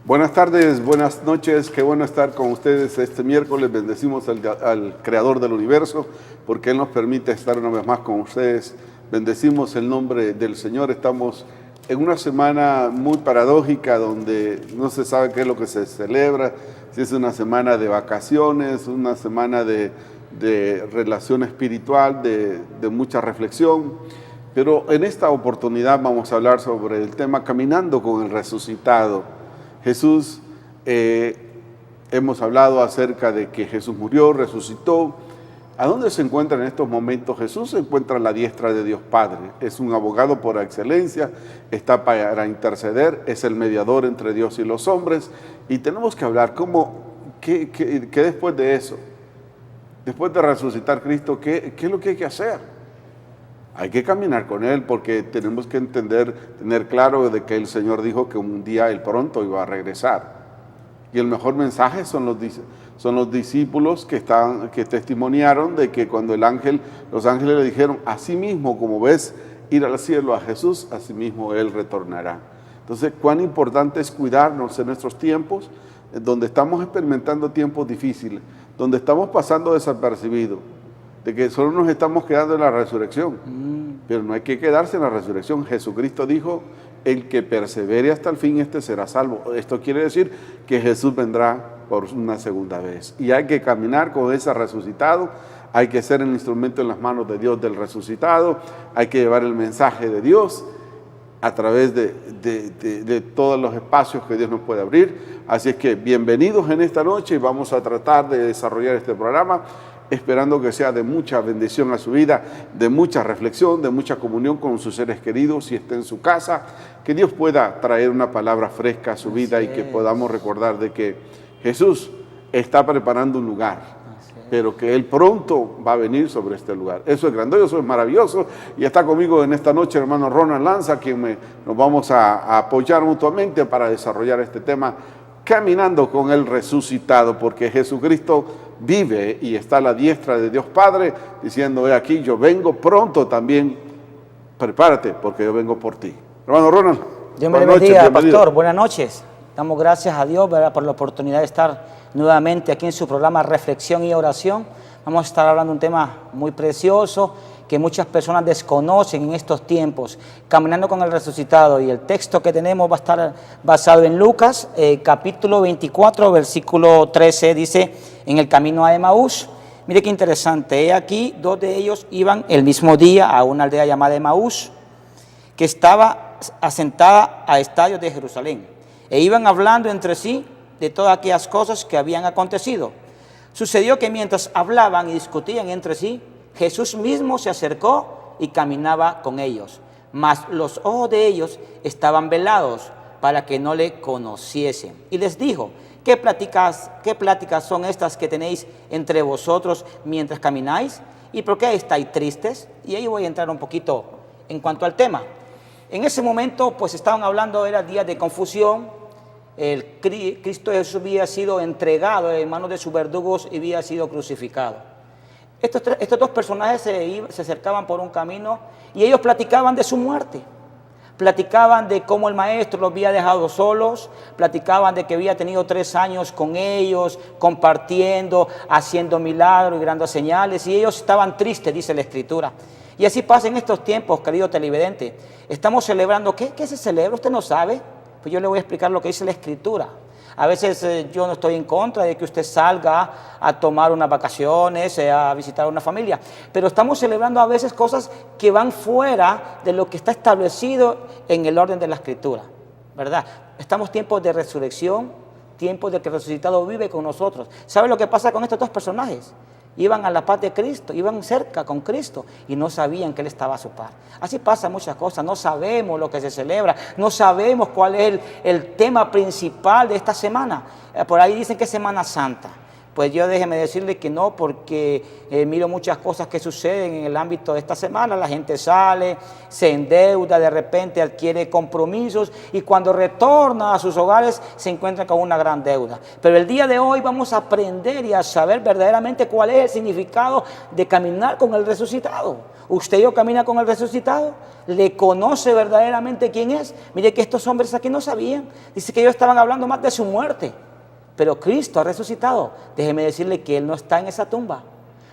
Buenas tardes, buenas noches, qué bueno estar con ustedes este miércoles. Bendecimos al Creador del Universo porque Él nos permite estar una vez más con ustedes. Bendecimos el nombre del Señor. Estamos en una semana muy paradójica donde no se sabe qué es lo que se celebra, si es una semana de vacaciones, una semana de relación espiritual, de mucha reflexión. Pero en esta oportunidad vamos a hablar sobre el tema Caminando con el Resucitado. Jesús, hemos hablado acerca de que Jesús murió, resucitó. ¿A dónde se encuentra en estos momentos? Jesús se encuentra a la diestra de Dios Padre. Es un abogado por excelencia, está para interceder, es el mediador entre Dios y los hombres. Y tenemos que hablar ¿qué después de eso? Después de resucitar Cristo, ¿qué es lo que hay que hacer? Hay que caminar con Él porque tenemos que tener claro de que el Señor dijo que un día Él pronto iba a regresar. Y el mejor mensaje son los discípulos que testimoniaron de que cuando los ángeles le dijeron, así mismo como ves ir al cielo a Jesús, así mismo Él retornará. Entonces, cuán importante es cuidarnos en nuestros tiempos, donde estamos experimentando tiempos difíciles, donde estamos pasando desapercibidos, de que solo nos estamos quedando en la resurrección, pero no hay que quedarse en la resurrección. Jesucristo dijo, el que persevere hasta el fin, este será salvo. Esto quiere decir que Jesús vendrá por una segunda vez, y hay que caminar con ese resucitado, hay que ser el instrumento en las manos de Dios del resucitado, hay que llevar el mensaje de Dios a través de todos los espacios que Dios nos puede abrir. Así es que bienvenidos en esta noche y vamos a tratar de desarrollar este programa, esperando que sea de mucha bendición a su vida, de mucha reflexión, de mucha comunión con sus seres queridos, si está en su casa, que Dios pueda traer una palabra fresca a su vida y que podamos recordar de que Jesús está preparando un lugar, pero que Él pronto va a venir sobre este lugar. Eso es grandioso, es maravilloso, y está conmigo en esta noche hermano Ronald Lanza, quien nos vamos a apoyar mutuamente para desarrollar este tema, caminando con el resucitado, porque Jesucristo vive y está a la diestra de Dios Padre, diciendo, he aquí, yo vengo pronto también, prepárate, porque yo vengo por ti. Hermano Ronald. Dios me bendiga, pastor, buenas noches. Damos gracias a Dios, ¿verdad?, por la oportunidad de estar nuevamente aquí en su programa Reflexión y Oración. Vamos a estar hablando de un tema muy precioso que muchas personas desconocen en estos tiempos, caminando con el resucitado. Y el texto que tenemos va a estar basado en Lucas, capítulo 24, versículo 13, dice, en el camino a Emaús. Mire qué interesante, he aquí, dos de ellos iban el mismo día a una aldea llamada Emaús, que estaba asentada a estadios de Jerusalén, e iban hablando entre sí de todas aquellas cosas que habían acontecido. Sucedió que mientras hablaban y discutían entre sí, Jesús mismo se acercó y caminaba con ellos, mas los ojos de ellos estaban velados para que no le conociesen. Y les dijo, ¿qué pláticas son estas que tenéis entre vosotros mientras camináis? ¿Y por qué estáis tristes? Y ahí voy a entrar un poquito en cuanto al tema. En ese momento, pues estaban hablando, era día de confusión. Cristo Jesús había sido entregado en manos de sus verdugos y había sido crucificado. Estos dos personajes se acercaban por un camino y ellos platicaban de su muerte. Platicaban de cómo el maestro los había dejado solos, platicaban de que había tenido 3 años con ellos, compartiendo, haciendo milagros y grandes señales, y ellos estaban tristes, dice la Escritura. Y así pasa en estos tiempos, querido televidente. Estamos celebrando, ¿qué se celebra? ¿Usted no sabe? Pues yo le voy a explicar lo que dice la Escritura. A veces yo no estoy en contra de que usted salga a tomar unas vacaciones, a visitar a una familia, pero estamos celebrando a veces cosas que van fuera de lo que está establecido en el orden de la Escritura, ¿verdad? Estamos en tiempos de resurrección, tiempos de que el resucitado vive con nosotros. ¿Sabe lo que pasa con estos dos personajes? Iban a la paz de Cristo, iban cerca con Cristo y no sabían que Él estaba a su par. Así pasa muchas cosas, no sabemos lo que se celebra, no sabemos cuál es el tema principal de esta semana. Por ahí dicen que es Semana Santa, Pues yo déjeme decirle que no, porque miro muchas cosas que suceden en el ámbito de esta semana. La gente sale, se endeuda, de repente adquiere compromisos y cuando retorna a sus hogares se encuentra con una gran deuda. Pero el día de hoy vamos a aprender y a saber verdaderamente cuál es el significado de caminar con el resucitado. ¿Usted y yo camina con el resucitado? ¿Le conoce verdaderamente quién es? Mire que estos hombres aquí no sabían. Dice que ellos estaban hablando más de su muerte. Pero Cristo ha resucitado. Déjeme decirle que Él no está en esa tumba.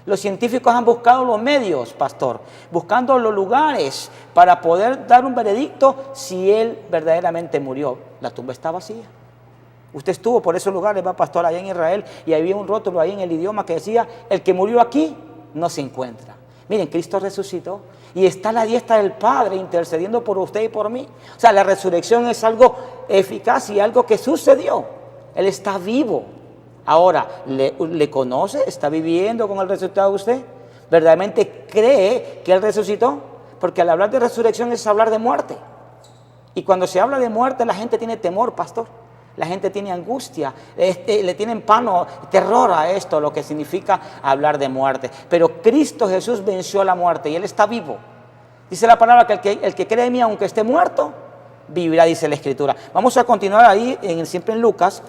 Los científicos han buscado los medios, pastor, buscando los lugares para poder dar un veredicto si Él verdaderamente murió. La tumba está vacía. Usted estuvo por esos lugares, va, pastor, allá en Israel, y había un rótulo ahí en el idioma que decía, el que murió aquí no se encuentra. Miren, Cristo resucitó y está a la diestra del Padre intercediendo por usted y por mí. O sea, la resurrección es algo eficaz y algo que sucedió. Él está vivo. Ahora, ¿le conoce? ¿Está viviendo con el resucitado usted? ¿Verdaderamente cree que Él resucitó? Porque al hablar de resurrección es hablar de muerte. Y cuando se habla de muerte, la gente tiene temor, pastor. La gente tiene angustia, le tienen terror a esto, lo que significa hablar de muerte. Pero Cristo Jesús venció la muerte y Él está vivo. Dice la palabra que el que cree en mí, aunque esté muerto, vivirá, dice la Escritura. Vamos a continuar ahí, siempre en Lucas,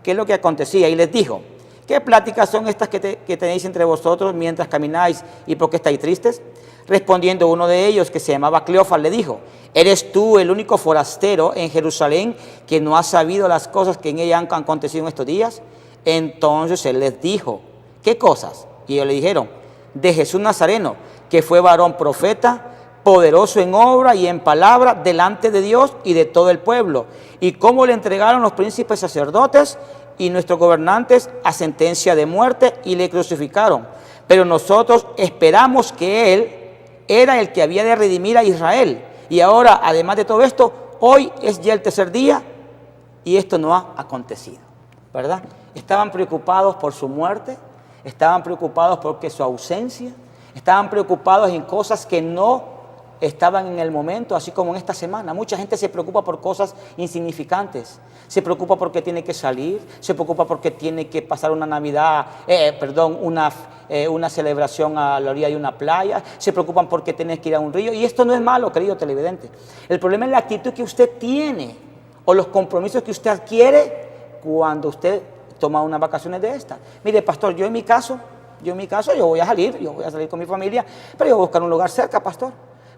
qué es lo que acontecía. Y les dijo, ¿qué pláticas son estas que tenéis entre vosotros mientras camináis y por qué estáis tristes? Respondiendo uno de ellos, que se llamaba Cleofas, le dijo, ¿eres tú el único forastero en Jerusalén que no ha sabido las cosas que en ella han acontecido en estos días? Entonces él les dijo, ¿qué cosas? Y ellos le dijeron, de Jesús Nazareno, que fue varón profeta, poderoso en obra y en palabra delante de Dios y de todo el pueblo, y cómo le entregaron los príncipes sacerdotes y nuestros gobernantes a sentencia de muerte y le crucificaron. Pero nosotros esperamos que Él era el que había de redimir a Israel. Y ahora, además de todo esto, hoy es ya el tercer día y esto no ha acontecido, ¿verdad? Estaban preocupados por su muerte, estaban preocupados porque su ausencia, estaban preocupados en cosas que no estaban en el momento, así como en esta semana. Mucha gente se preocupa por cosas insignificantes. Se preocupa porque tiene que salir, se preocupa porque tiene que pasar una Navidad, una celebración a la orilla de una playa, se preocupan porque tienes que ir a un río. Y esto no es malo, querido televidente. El problema es la actitud que usted tiene o los compromisos que usted adquiere cuando usted toma unas vacaciones de estas. Mire, pastor, yo en mi caso, yo voy a salir con mi familia, pero yo voy a buscar un lugar cerca, pastor.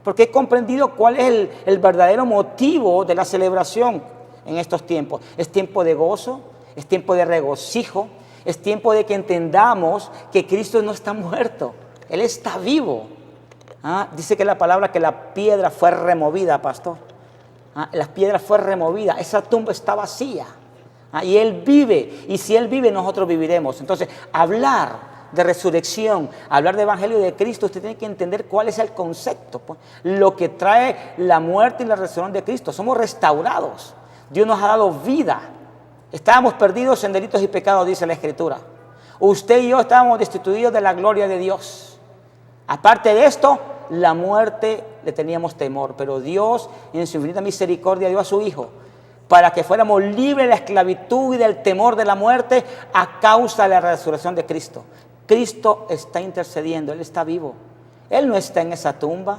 Porque he comprendido cuál es el verdadero motivo de la celebración en estos tiempos. Es tiempo de gozo, es tiempo de regocijo, es tiempo de que entendamos que Cristo no está muerto, Él está vivo. Dice que la palabra que la piedra fue removida, pastor. La piedra fue removida, esa tumba está vacía. Y Él vive, y si Él vive, nosotros viviremos. Entonces, hablar de resurrección, hablar de evangelio de Cristo, usted tiene que entender cuál es el concepto, pues, lo que trae la muerte y la resurrección de Cristo. Somos restaurados, Dios nos ha dado vida. Estábamos perdidos en delitos y pecados, dice la Escritura. Usted y yo estábamos destituidos de la gloria de Dios. Aparte de esto, la muerte le teníamos temor, pero Dios en su infinita misericordia dio a su Hijo para que fuéramos libres de la esclavitud y del temor de la muerte a causa de la resurrección de Cristo. Cristo está intercediendo, Él está vivo. Él no está en esa tumba,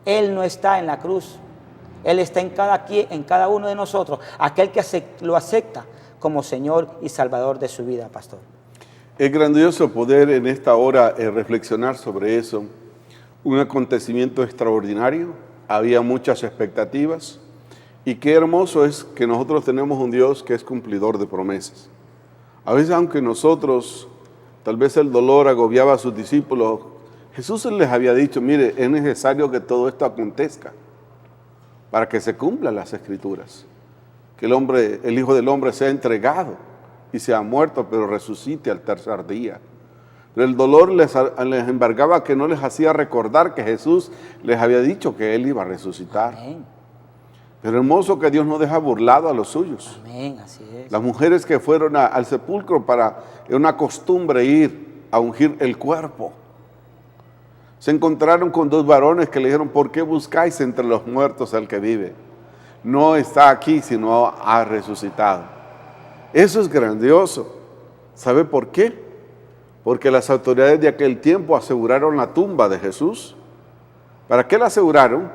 Él no está en la cruz. Él está en cada uno de nosotros, aquel que lo acepta como Señor y Salvador de su vida, pastor. Es grandioso poder en esta hora reflexionar sobre eso. Un acontecimiento extraordinario, había muchas expectativas y qué hermoso es que nosotros tenemos un Dios que es cumplidor de promesas. A veces, aunque nosotros, tal vez el dolor agobiaba a sus discípulos, Jesús les había dicho, mire, es necesario que todo esto acontezca para que se cumplan las Escrituras, que el Hijo del Hombre sea entregado y sea muerto, pero resucite al tercer día. Pero el dolor les embargaba, que no les hacía recordar que Jesús les había dicho que Él iba a resucitar. Amén. Pero hermoso que Dios no deja burlado a los suyos. Amén, así es. Las mujeres que fueron al sepulcro es una costumbre ir a ungir el cuerpo. Se encontraron con dos varones que le dijeron, ¿por qué buscáis entre los muertos al que vive? No está aquí, sino ha resucitado. Eso es grandioso. ¿Sabe por qué? porque las autoridades de aquel tiempo aseguraron la tumba de Jesús. ¿Para qué la aseguraron?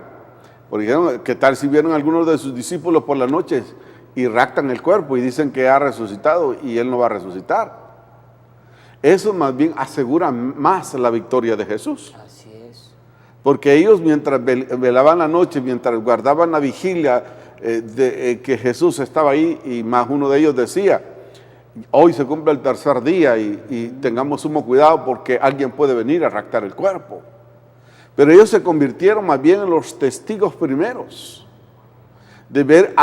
Porque dijeron, ¿qué tal si vieron algunos de sus discípulos por las noches y raptan el cuerpo y dicen que ha resucitado y él no va a resucitar? Eso más bien asegura más la victoria de Jesús. Así es. Porque ellos mientras velaban la noche, mientras guardaban la vigilia que Jesús estaba ahí, y más uno de ellos decía, hoy se cumple el tercer día y tengamos sumo cuidado porque alguien puede venir a raptar el cuerpo. Pero ellos se convirtieron más bien en los testigos primeros de ver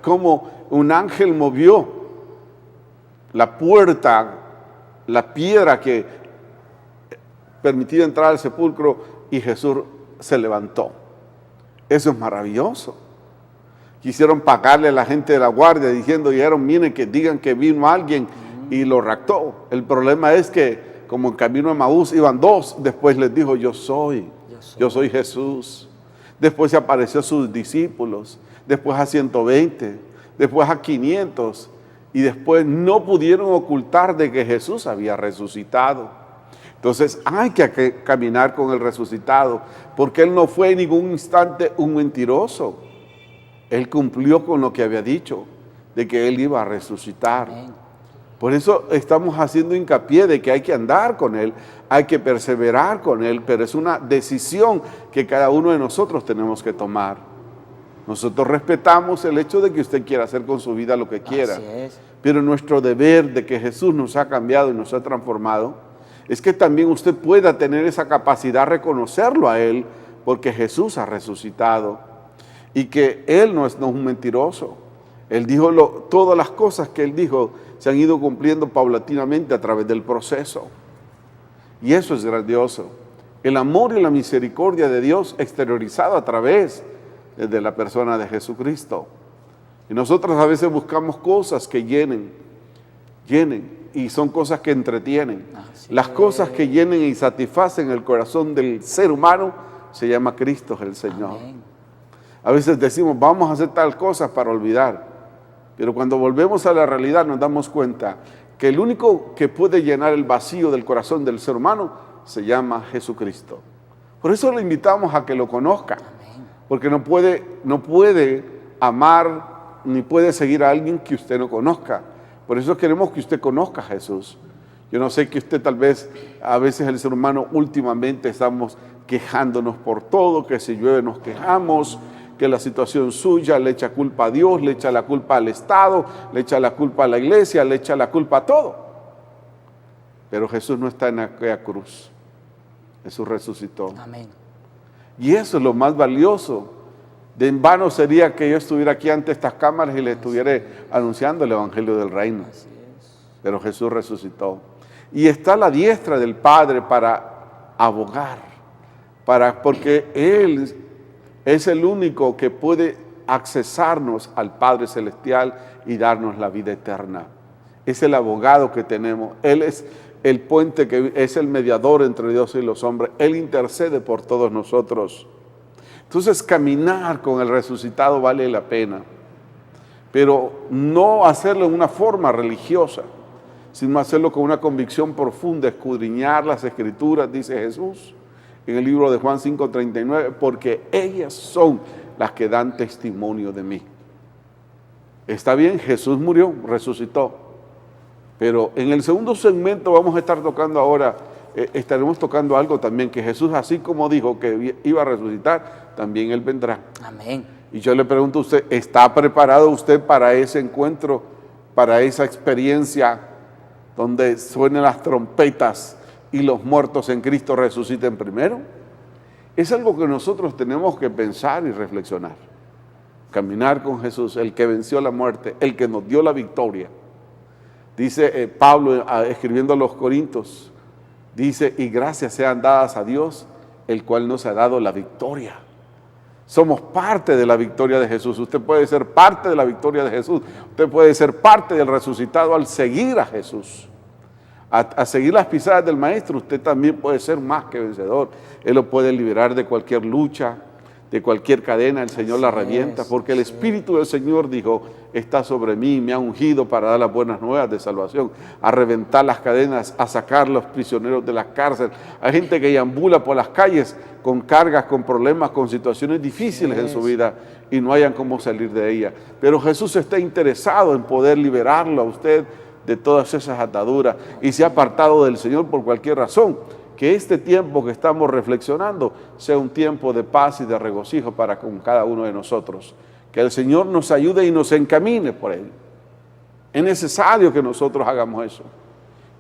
cómo un ángel movió la puerta, la piedra que permitía entrar al sepulcro y Jesús se levantó. Eso es maravilloso. Quisieron pagarle a la gente de la guardia diciendo, miren que digan que vino alguien y lo raptó. El problema es que como en camino a Emaús iban dos, después les dijo, yo soy Jesús. Después se apareció a sus discípulos, después a 120, después a 500, y después no pudieron ocultar de que Jesús había resucitado. Entonces hay que caminar con el resucitado, porque Él no fue en ningún instante un mentiroso. Él cumplió con lo que había dicho, de que Él iba a resucitar. Amén. Por eso estamos haciendo hincapié de que hay que andar con Él, hay que perseverar con Él, pero es una decisión que cada uno de nosotros tenemos que tomar. Nosotros respetamos el hecho de que usted quiera hacer con su vida lo que quiera, pero nuestro deber de que Jesús nos ha cambiado y nos ha transformado, es que también usted pueda tener esa capacidad de reconocerlo a Él, porque Jesús ha resucitado y que Él no es un mentiroso. Él dijo, todas las cosas que Él dijo se han ido cumpliendo paulatinamente a través del proceso. Y eso es grandioso. El amor y la misericordia de Dios exteriorizado a través de la persona de Jesucristo. Y nosotros a veces buscamos cosas que llenen, y son cosas que entretienen. Las cosas que llenen y satisfacen el corazón del ser humano se llama Cristo el Señor. Amén. A veces decimos, vamos a hacer tal cosa para olvidar. Pero cuando volvemos a la realidad nos damos cuenta que el único que puede llenar el vacío del corazón del ser humano se llama Jesucristo. Por eso le invitamos a que lo conozca. Porque no puede amar ni puede seguir a alguien que usted no conozca. Por eso queremos que usted conozca a Jesús. Yo no sé que usted tal vez, a veces el ser humano últimamente estamos quejándonos por todo, que si llueve nos quejamos, que la situación suya le echa culpa a Dios, le echa la culpa al Estado, le echa la culpa a la iglesia, le echa la culpa a todo. Pero Jesús no está en aquella cruz. Jesús resucitó. Amén. Y eso es lo más valioso. De en vano sería que yo estuviera aquí ante estas cámaras y le estuviera anunciando el Evangelio del Reino. Pero Jesús resucitó. Y está a la diestra del Padre para abogar, porque Él es el único que puede accesarnos al Padre Celestial y darnos la vida eterna. Es el abogado que tenemos. Él es el puente, que es el mediador entre Dios y los hombres. Él intercede por todos nosotros. Entonces, caminar con el resucitado vale la pena, pero no hacerlo en una forma religiosa, sino hacerlo con una convicción profunda, escudriñar las Escrituras, dice Jesús en el libro de Juan 5:39, porque ellas son las que dan testimonio de mí. Está bien, Jesús murió, resucitó, pero en el segundo segmento vamos a estar tocando ahora, estaremos tocando algo también, que Jesús, así como dijo que iba a resucitar, también Él vendrá. Amén. Y yo le pregunto a usted, ¿está preparado usted para ese encuentro, para esa experiencia donde suenen las trompetas y los muertos en Cristo resuciten primero? Es algo que nosotros tenemos que pensar y reflexionar. Caminar con Jesús, el que venció la muerte, el que nos dio la victoria. Dice Pablo escribiendo a los Corintios, dice, y gracias sean dadas a Dios, el cual nos ha dado la victoria. Somos parte de la victoria de Jesús. Usted puede ser parte de la victoria de Jesús. Usted puede ser parte del resucitado al seguir a Jesús. A seguir las pisadas del Maestro, usted también puede ser más que vencedor. Él lo puede liberar de cualquier lucha, de cualquier cadena, el Señor la revienta, porque el así Espíritu del Señor dijo, está sobre mí, me ha ungido para dar las buenas nuevas de salvación, a reventar las cadenas, a sacar los prisioneros de las cárceles. Hay gente que deambula por las calles con cargas, con problemas, con situaciones difíciles en su vida y no hayan cómo salir de ella. Pero Jesús está interesado en poder liberarlo a usted de todas esas ataduras y se ha apartado del Señor por cualquier razón. Que este tiempo que estamos reflexionando sea un tiempo de paz y de regocijo para con cada uno de nosotros. Que el Señor nos ayude y nos encamine por Él. Es necesario que nosotros hagamos eso.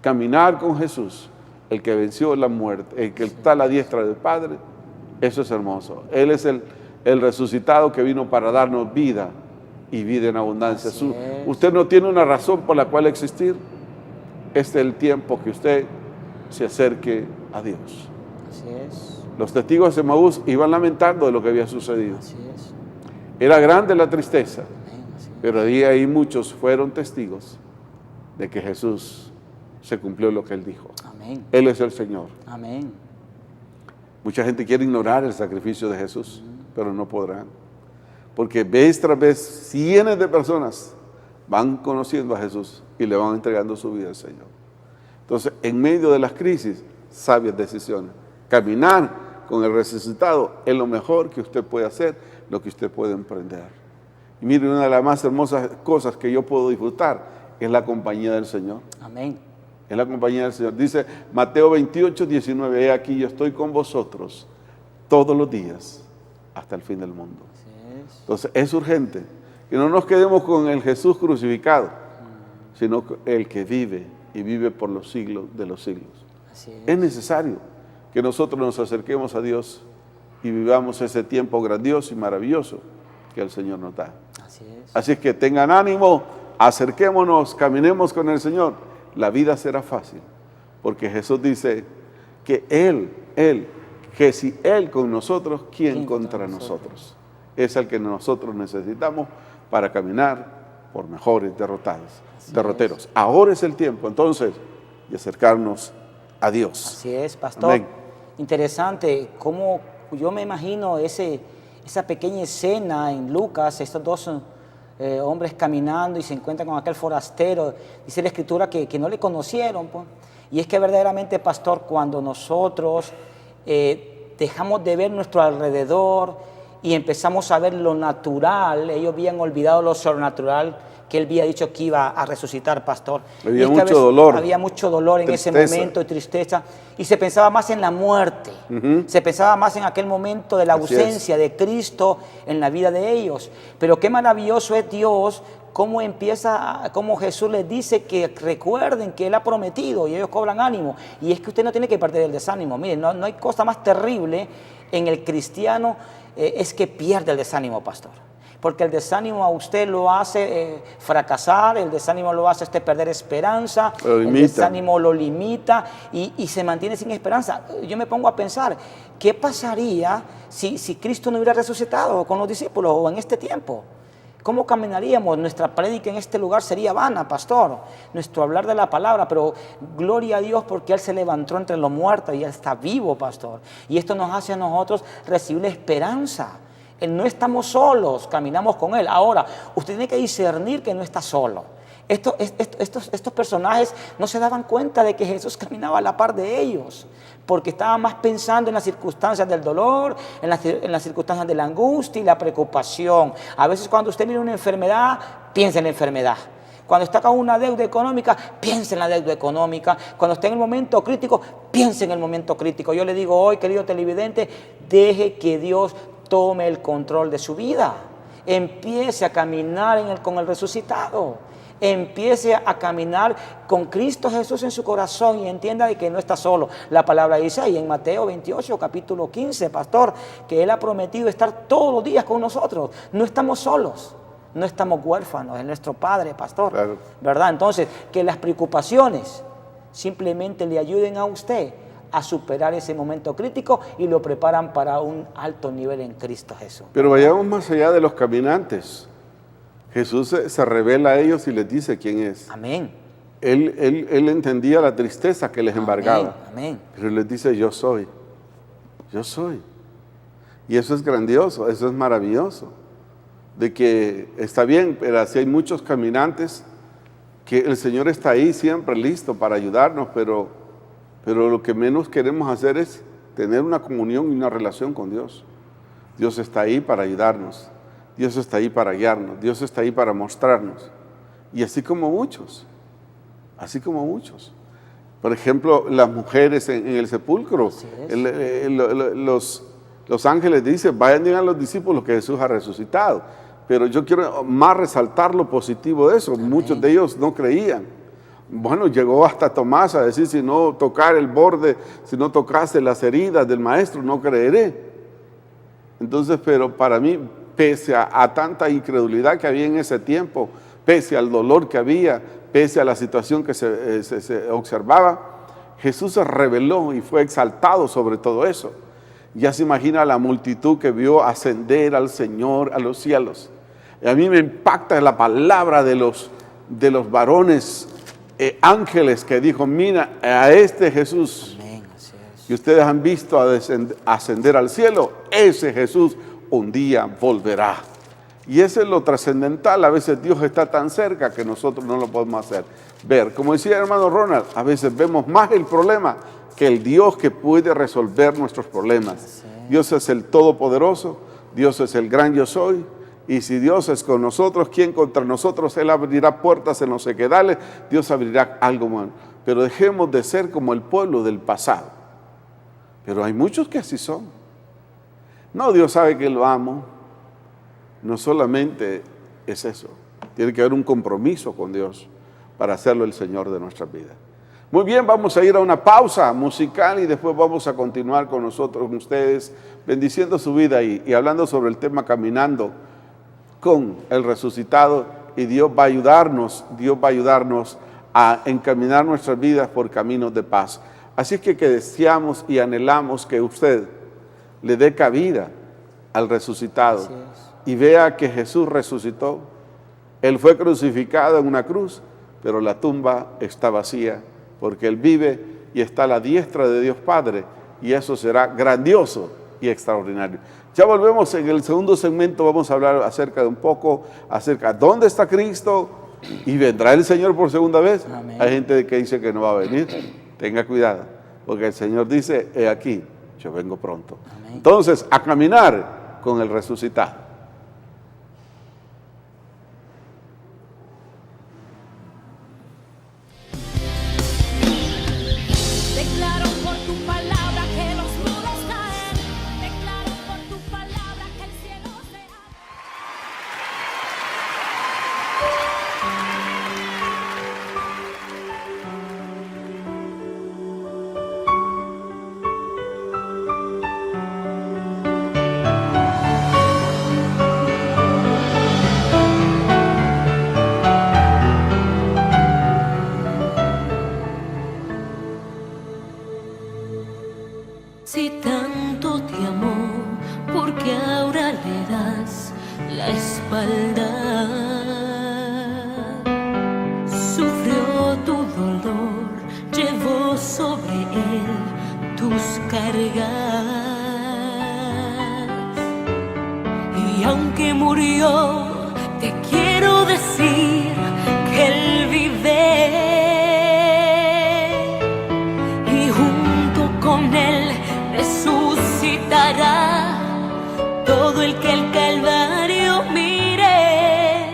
Caminar con Jesús, el que venció la muerte, el que está a la diestra del Padre, eso es hermoso. Él es el resucitado que vino para darnos vida y vida en abundancia. Usted no tiene una razón por la cual existir. Este es el tiempo que usted se acerque a Dios. Así es. Los testigos de Emaús iban lamentando de lo que había sucedido. Así es. Era grande la tristeza, Amén, así es. pero de ahí muchos fueron testigos de que Jesús se cumplió lo que Él dijo. Amén. Él es el Señor. Amén. Mucha gente quiere ignorar el sacrificio de Jesús, pero no podrán. Porque vez tras vez, cientos de personas van conociendo a Jesús y le van entregando su vida al Señor. Entonces, en medio de las crisis, sabias decisiones. Caminar con el resucitado es lo mejor que usted puede hacer, lo que usted puede emprender. Y mire, una de las más hermosas cosas que yo puedo disfrutar es la compañía del Señor. Amén. Es la compañía del Señor. Dice Mateo 28, 19, he aquí yo estoy con vosotros todos los días hasta el fin del mundo. Así es. Entonces, es urgente que no nos quedemos con el Jesús crucificado, sino el que vive y vive por los siglos de los siglos. Así Es necesario que nosotros nos acerquemos a Dios y vivamos ese tiempo grandioso y maravilloso que el Señor nos da. Así es. Así es que tengan ánimo, acerquémonos, caminemos con el Señor. La vida será fácil, porque Jesús dice que que si Él con nosotros, ¿quién contra nosotros? Es el que nosotros necesitamos para caminar por mejores derroteros. Ahora es el tiempo, entonces, de acercarnos a Dios. Así es, pastor. Amén. Interesante, cómo yo me imagino esa pequeña escena en Lucas, estos dos hombres caminando y se encuentran con aquel forastero. Dice la Escritura que no le conocieron, pues. Y es que verdaderamente, pastor, cuando nosotros dejamos de ver nuestro alrededor y empezamos a ver lo natural, ellos habían olvidado lo sobrenatural que Él había dicho que iba a resucitar, pastor. Había mucho dolor. Había mucho dolor en ese momento y tristeza. Y se pensaba más en la muerte. Se pensaba más en aquel momento de la ausencia de Cristo en la vida de ellos. Pero qué maravilloso es Dios, cómo Jesús les dice que recuerden que Él ha prometido y ellos cobran ánimo. Y es que usted no tiene que perder el desánimo. Miren, no hay cosa más terrible en el cristiano, es que pierde el desánimo, pastor. Porque el desánimo a usted lo hace fracasar, el desánimo lo hace a usted perder esperanza, el desánimo lo limita y se mantiene sin esperanza. Yo me pongo a pensar, ¿qué pasaría si Cristo no hubiera resucitado con los discípulos o en este tiempo? ¿Cómo caminaríamos? Nuestra prédica en este lugar sería vana, pastor. Nuestro hablar de la palabra, pero gloria a Dios porque Él se levantó entre los muertos y Él está vivo, pastor. Y esto nos hace a nosotros recibir esperanza. No estamos solos, caminamos con Él. Ahora, usted tiene que discernir que no está solo. Estos personajes no se daban cuenta de que Jesús caminaba a la par de ellos, porque estaban más pensando en las circunstancias del dolor, en las circunstancias de la angustia y la preocupación. A veces cuando usted mira una enfermedad, piensa en la enfermedad. Cuando está con una deuda económica, piensa en la deuda económica. Cuando está en el momento crítico, piensa en el momento crítico. Yo le digo hoy, querido televidente, deje que Dios tome el control de su vida. Empiece a caminar con el resucitado. Empiece a caminar con Cristo Jesús en su corazón y entienda de que no está solo. La palabra dice ahí en Mateo 28, capítulo 15, pastor, que Él ha prometido estar todos los días con nosotros. No estamos solos, no estamos huérfanos, es nuestro Padre, pastor. Claro. ¿Verdad? Entonces, que las preocupaciones simplemente le ayuden a usted a superar ese momento crítico y lo preparan para un alto nivel en Cristo Jesús. Pero vayamos más allá de los caminantes. Jesús se revela a ellos y les dice quién es. Amén. Él entendía la tristeza que les embargaba. Amén. Pero les dice, yo soy. Yo soy. Y eso es grandioso, eso es maravilloso. De que está bien, pero así hay muchos caminantes que el Señor está ahí siempre listo para ayudarnos, pero lo que menos queremos hacer es tener una comunión y una relación con Dios. Dios está ahí para ayudarnos, Dios está ahí para guiarnos, Dios está ahí para mostrarnos. Y así como muchos. Por ejemplo, las mujeres en el sepulcro, los ángeles dicen, vayan y digan a los discípulos que Jesús ha resucitado. Pero yo quiero más resaltar lo positivo de eso. Amén. Muchos de ellos no creían. Bueno, llegó hasta Tomás a decir, si no tocar el borde, si no tocase las heridas del maestro, no creeré. Entonces, pero para mí, pese a tanta incredulidad que había en ese tiempo, pese al dolor que había, pese a la situación que se observaba, Jesús se reveló y fue exaltado sobre todo eso. Ya se imagina la multitud que vio ascender al Señor a los cielos. Y a mí me impacta la palabra de los varones ángeles que dijo, mira, a este Jesús que ustedes han visto ascender al cielo, ese Jesús un día volverá. Y eso es lo trascendental. A veces Dios está tan cerca que nosotros no lo podemos ver. Como decía el hermano Ronald, a veces vemos más el problema que el Dios que puede resolver nuestros problemas. Sí. Dios es el Todopoderoso, Dios es el gran yo soy, y si Dios es con nosotros, ¿quién contra nosotros? Él abrirá puertas en los sequedales, Dios abrirá algo bueno. Pero dejemos de ser como el pueblo del pasado. Pero hay muchos que así son. No, Dios sabe que lo amo. No solamente es eso, tiene que haber un compromiso con Dios para hacerlo el Señor de nuestras vidas. Muy bien, vamos a ir a una pausa musical y después vamos a continuar con nosotros, con ustedes, bendiciendo su vida y hablando sobre el tema caminando con el resucitado, y Dios va a ayudarnos a encaminar nuestras vidas por caminos de paz. Así es que deseamos y anhelamos que usted le dé cabida al resucitado y vea que Jesús resucitó. Él fue crucificado en una cruz, pero la tumba está vacía, porque Él vive y está a la diestra de Dios Padre, y eso será grandioso y extraordinario. Ya volvemos en el segundo segmento, vamos a hablar acerca de dónde está Cristo, y vendrá el Señor por segunda vez. Amén. Hay gente que dice que no va a venir, tenga cuidado, porque el Señor dice, he aquí, yo vengo pronto. Amén. Entonces, a caminar con el resucitado. Si tanto te amó, ¿por qué ahora le das la espalda? Sufrió tu dolor, llevó sobre él tus cargas. Y aunque murió, te quiero decir que él vive. Y junto con él resucitará todo el que el Calvario mire.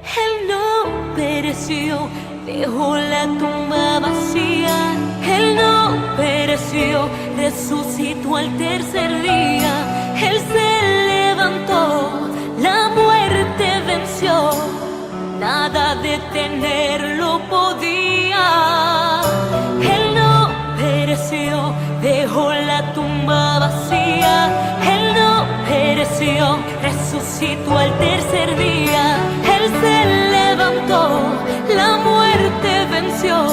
Él no pereció, dejó la tumba vacía. Él no pereció, resucitó al tercer día. Él se levantó, la muerte venció, nada detenerlo podía. Él no pereció, dejó la tumba vacía. Él no pereció, resucitó al tercer día. Él se levantó, la muerte venció,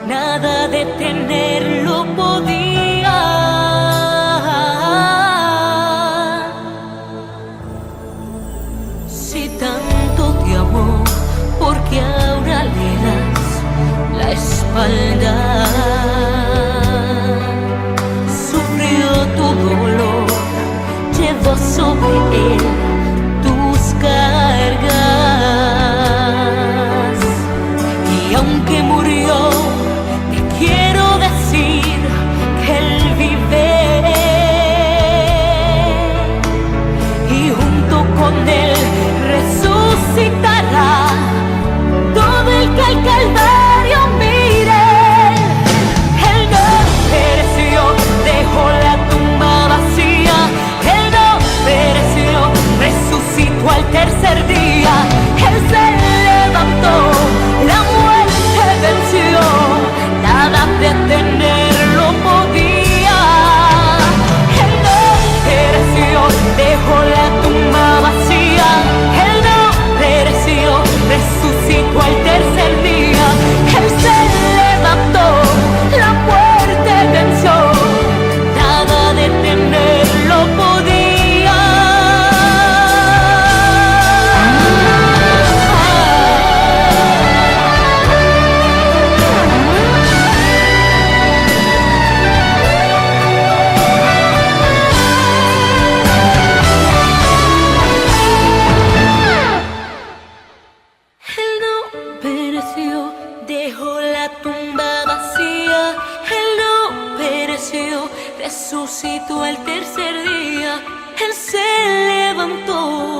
nada detenerlo podía. Si tanto te amó, ¿por qué ahora le das la espalda? Tu dolor, resucitó el tercer día, Él se levantó.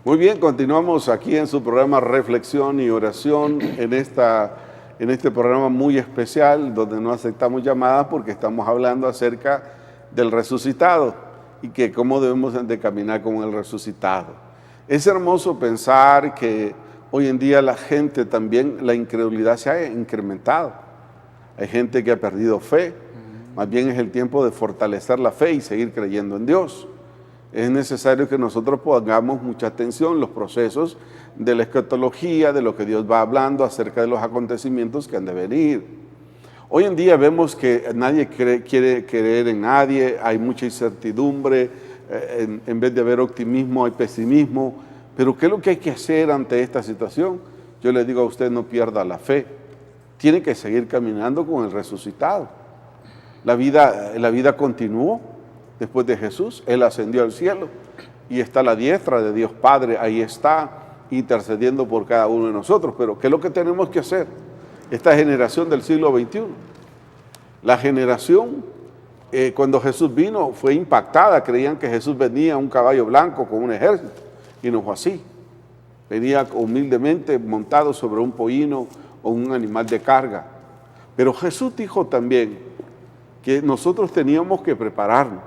Muy bien, continuamos aquí en su programa Reflexión y Oración, en este programa muy especial donde no aceptamos llamadas porque estamos hablando acerca del resucitado y que cómo debemos de caminar con el resucitado. Es hermoso pensar que hoy en día la gente también, la incredulidad se ha incrementado. Hay gente que ha perdido fe, más bien es el tiempo de fortalecer la fe y seguir creyendo en Dios. Es necesario que nosotros pongamos mucha atención en los procesos de la escatología, de lo que Dios va hablando acerca de los acontecimientos que han de venir. Hoy en día vemos que nadie quiere creer en nadie, hay mucha incertidumbre, en vez de haber optimismo hay pesimismo. Pero ¿qué es lo que hay que hacer ante esta situación? Yo le digo a usted, no pierda la fe, tiene que seguir caminando con el resucitado. La vida continuó. Después de Jesús, Él ascendió al cielo y está a la diestra de Dios Padre, ahí está intercediendo por cada uno de nosotros. Pero ¿qué es lo que tenemos que hacer? Esta generación del siglo XXI, la generación, cuando Jesús vino, fue impactada, creían que Jesús venía en un caballo blanco con un ejército, y no fue así. Venía humildemente montado sobre un pollino o un animal de carga. Pero Jesús dijo también que nosotros teníamos que prepararnos,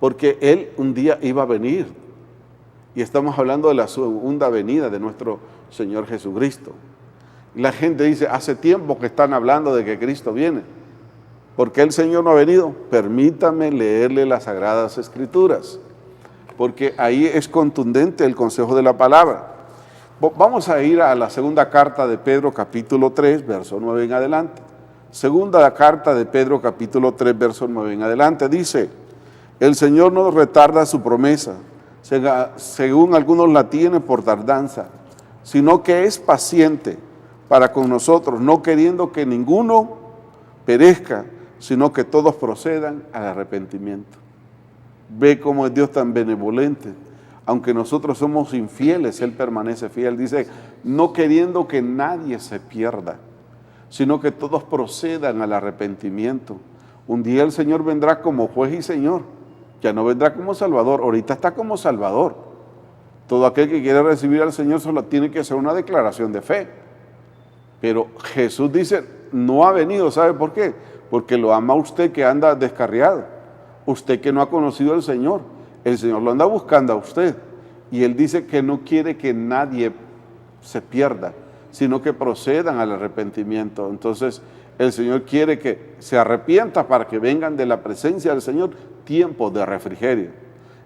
porque Él un día iba a venir. Y estamos hablando de la segunda venida de nuestro Señor Jesucristo. La gente dice, hace tiempo que están hablando de que Cristo viene. ¿Por qué el Señor no ha venido? Permítame leerle las Sagradas Escrituras, porque ahí es contundente el consejo de la palabra. Vamos a ir a la segunda carta de Pedro, capítulo 3, verso 9 en adelante. Segunda carta de Pedro, capítulo 3, verso 9 en adelante, dice: el Señor no retarda su promesa, según algunos la tienen por tardanza, sino que es paciente para con nosotros, no queriendo que ninguno perezca, sino que todos procedan al arrepentimiento. Ve cómo es Dios tan benevolente. Aunque nosotros somos infieles, Él permanece fiel. Dice, no queriendo que nadie se pierda, sino que todos procedan al arrepentimiento. Un día el Señor vendrá como juez y Señor. Ya no vendrá como Salvador, ahorita está como Salvador. Todo aquel que quiere recibir al Señor solo tiene que hacer una declaración de fe. Pero Jesús dice, no ha venido, ¿sabe por qué? Porque lo ama usted que anda descarriado, usted que no ha conocido al Señor. El Señor lo anda buscando a usted. Y Él dice que no quiere que nadie se pierda, sino que procedan al arrepentimiento. Entonces, el Señor quiere que se arrepienta para que vengan de la presencia del Señor tiempos de refrigerio.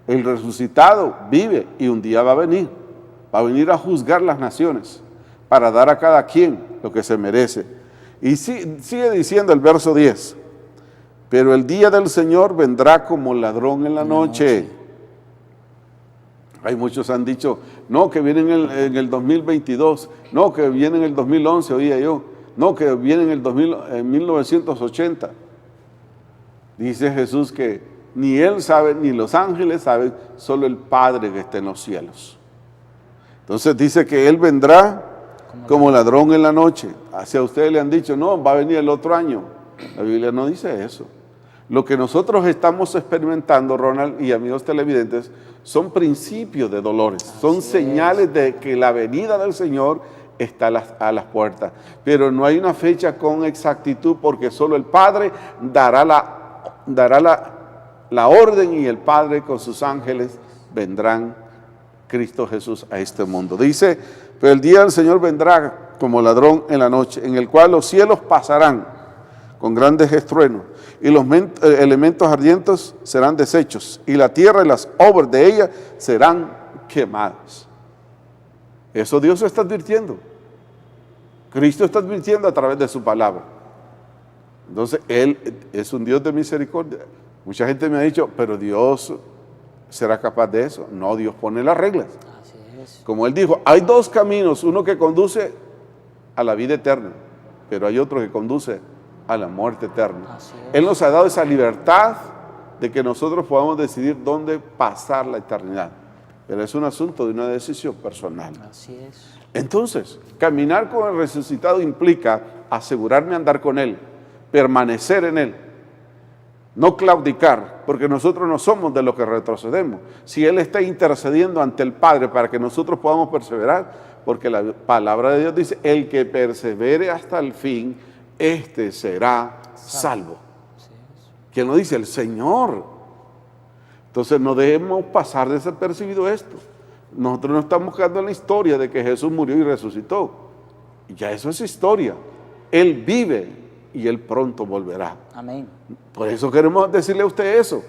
El resucitado vive y un día va a venir a juzgar las naciones, para dar a cada quien lo que se merece. Y sigue diciendo el verso 10, pero el día del Señor vendrá como ladrón en la noche. Hay muchos han dicho, no, que viene en el 2022, no, que viene en el 2011, oía yo, no, que viene en 1980. Dice Jesús que ni Él sabe, ni los ángeles saben, solo el Padre que está en los cielos. Entonces dice que Él vendrá como ladrón en la noche. Hacia ustedes le han dicho, no, va a venir el otro año. La Biblia no dice eso. Lo que nosotros estamos experimentando, Ronald y amigos televidentes, son principios de dolores, son señales de que la venida del Señor está a las puertas. Pero no hay una fecha con exactitud, porque solo el Padre dará la dará la orden y el Padre con sus ángeles vendrán Cristo Jesús a este mundo. Dice, pero el día del Señor vendrá como ladrón en la noche, en el cual los cielos pasarán con grandes estruendos, y los elementos ardientes serán deshechos, y la tierra y las obras de ella serán quemadas. Eso Dios está advirtiendo. Cristo está advirtiendo a través de su palabra. Entonces, Él es un Dios de misericordia. Mucha gente me ha dicho, pero Dios será capaz de eso. No, Dios pone las reglas. Así es. Como Él dijo, hay dos caminos, uno que conduce a la vida eterna, pero hay otro que conduce a la muerte eterna. Así es. Él nos ha dado esa libertad de que nosotros podamos decidir dónde pasar la eternidad. Pero es un asunto de una decisión personal. Así es. Entonces, caminar con el resucitado implica asegurarme andar con Él, permanecer en Él, no claudicar, porque nosotros no somos de los que retrocedemos. Si Él está intercediendo ante el Padre para que nosotros podamos perseverar, porque la palabra de Dios dice, el que persevere hasta el fin, este será salvo. ¿Quién lo dice? El Señor. Entonces no debemos pasar desapercibido esto. Nosotros no estamos quedando en la historia de que Jesús murió y resucitó. Ya eso es historia. Él vive y Él pronto volverá. Amén. Por eso queremos decirle a usted eso,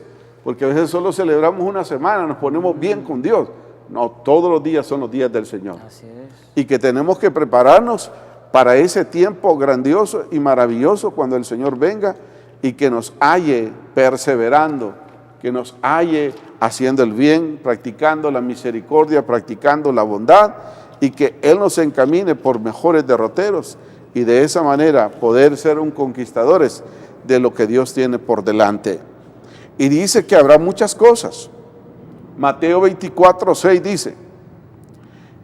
porque a veces solo celebramos una semana, nos ponemos bien con Dios. No, todos los días son los días del Señor. Así es. Y que tenemos que prepararnos para ese tiempo grandioso y maravilloso cuando el Señor venga y que nos halle perseverando, que nos halle haciendo el bien, practicando la misericordia, practicando la bondad, y que Él nos encamine por mejores derroteros y de esa manera poder ser un conquistadores de lo que Dios tiene por delante. Y dice que habrá muchas cosas. Mateo 24:6 dice,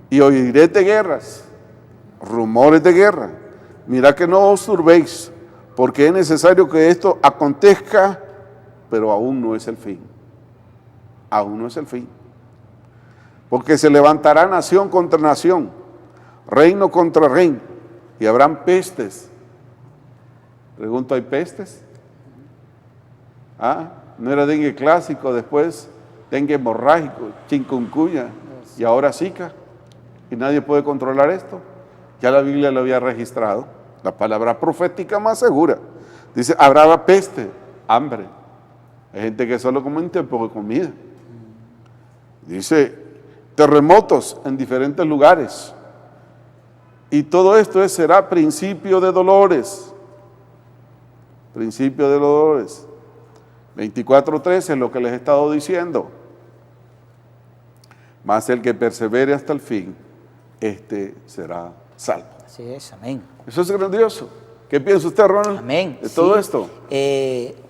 y oiréis de guerras, rumores de guerra. Mirad que no os turbéis, porque es necesario que esto acontezca, pero aún no es el fin. Aún no es el fin. Porque se levantará nación contra nación, reino contra reino, y habrán pestes. Pregunto, ¿hay pestes? ¿No era dengue clásico, después dengue hemorrágico, chikungunya, y ahora Zika? ¿Y nadie puede controlar esto? Ya la Biblia lo había registrado. La palabra profética más segura. Dice, habrá peste, hambre. Hay gente que solo come un tiempo de comida. Dice, terremotos en diferentes lugares. Y todo esto será principio de dolores. Principio de dolores. 24:13 es lo que les he estado diciendo. Mas el que persevere hasta el fin, este será salvo. Así es, amén. Eso es grandioso. ¿Qué piensa usted, Ronald? Amén. De todo esto.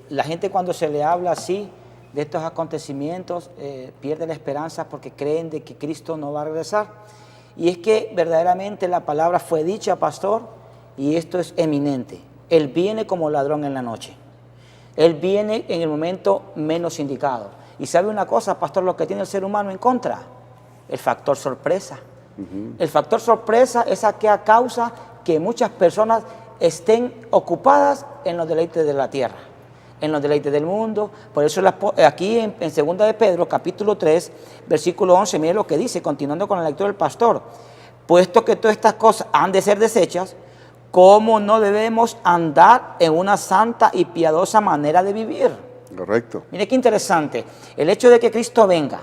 La gente cuando se le habla así de estos acontecimientos pierde la esperanza porque creen de que Cristo no va a regresar. Y es que verdaderamente la palabra fue dicha, pastor, y esto es eminente. Él viene como ladrón en la noche. Él viene en el momento menos indicado. Y sabe una cosa, pastor, lo que tiene el ser humano en contra, el factor sorpresa. El factor sorpresa es aquella causa que muchas personas estén ocupadas en los deleites de la tierra, en los deleites del mundo. Por eso aquí en 2 de Pedro, capítulo 3, versículo 11, mire lo que dice, continuando con la lectura del pastor. Puesto que todas estas cosas han de ser deshechas, ¿cómo no debemos andar en una santa y piadosa manera de vivir? Correcto. Mire qué interesante. El hecho de que Cristo venga,